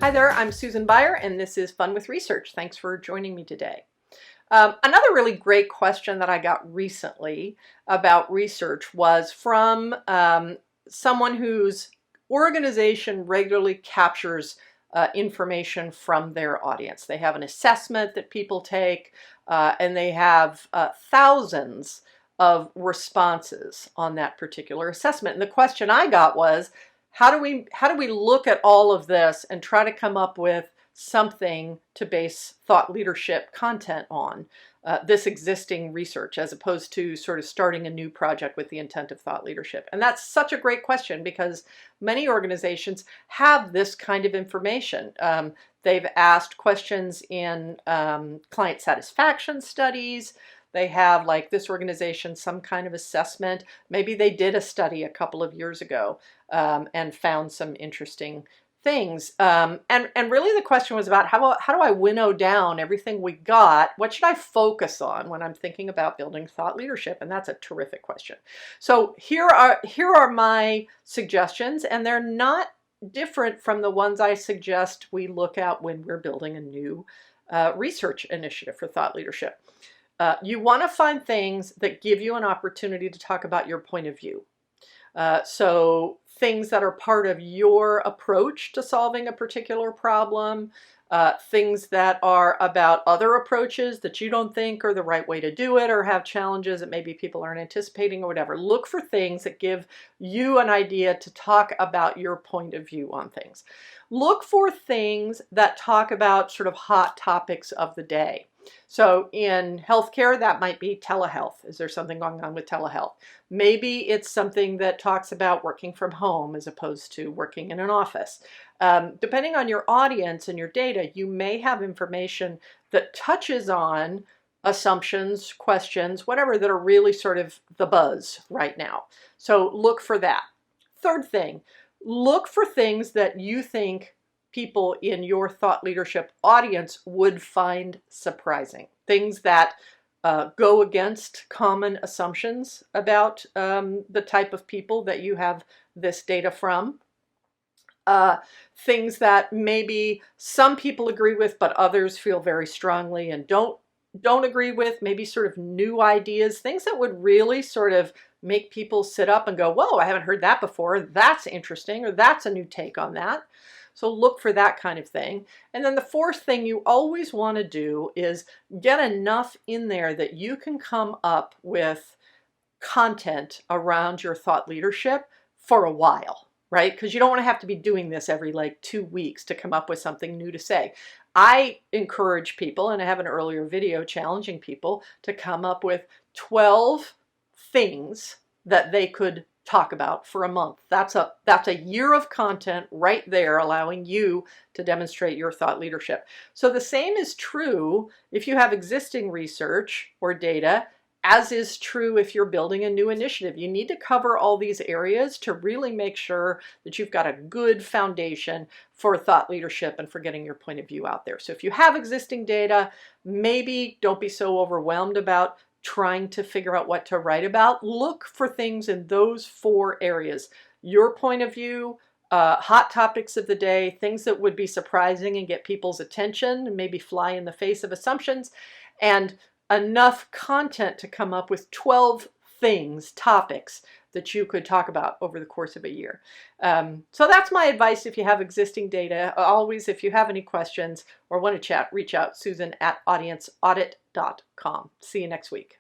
Hi there, I'm Susan Beyer, and this is Fun with Research. Thanks for joining me today. Another really great question that I got recently about research was from someone whose organization regularly captures information from their audience. They have an assessment that people take, and they have thousands of responses on that particular assessment. And the question I got was, how do we look at all of this and try to come up with something to base thought leadership content on, this existing research, as opposed to sort of starting a new project with the intent of thought leadership? And that's such a great question because many organizations have this kind of information. They've asked questions in client satisfaction studies. They have, like this organization, some kind of assessment. Maybe they did a study a couple of years ago and found some interesting things. And really the question was about how do I winnow down everything we got? What should I focus on when I'm thinking about building thought leadership? And that's a terrific question. So here are my suggestions, and they're not different from the ones I suggest we look at when we're building a new research initiative for thought leadership. You want to find things that give you an opportunity to talk about your point of view. So things that are part of your approach to solving a particular problem, things that are about other approaches that you don't think are the right way to do it, or have challenges that maybe people aren't anticipating or whatever. Look for things that give you an idea to talk about your point of view on things. Look for things that talk about sort of hot topics of the day. So in healthcare, that might be telehealth. Is there something going on with telehealth? Maybe it's something that talks about working from home as opposed to working in an office. Depending on your audience and your data, you may have information that touches on assumptions, questions, whatever, that are really sort of the buzz right now. So look for that. Third thing, look for things that you think people in your thought leadership audience would find surprising. Things that go against common assumptions about the type of people that you have this data from. Things that maybe some people agree with, but others feel very strongly and don't agree with. Maybe sort of new ideas, things that would really sort of make people sit up and go, whoa, I haven't heard that before. That's interesting, or that's a new take on that. So look for that kind of thing. And then the fourth thing you always want to do is get enough in there that you can come up with content around your thought leadership for a while, right? Because you don't want to have to be doing this every like 2 weeks to come up with something new to say. I encourage people, and I have an earlier video challenging people to come up with 12 things that they could talk about for a month. That's a year of content right there, allowing you to demonstrate your thought leadership. So the same is true if you have existing research or data, as is true if you're building a new initiative. You need to cover all these areas to really make sure that you've got a good foundation for thought leadership and for getting your point of view out there. So if you have existing data, maybe don't be so overwhelmed about trying to figure out what to write about. Look for things in those 4 areas: your point of view, hot topics of the day, things that would be surprising and get people's attention and maybe fly in the face of assumptions, and enough content to come up with 12 things, topics that you could talk about over the course of a year. So that's my advice if you have existing data. Always, if you have any questions or want to chat, reach out, Susan at audienceaudit.com. See you next week.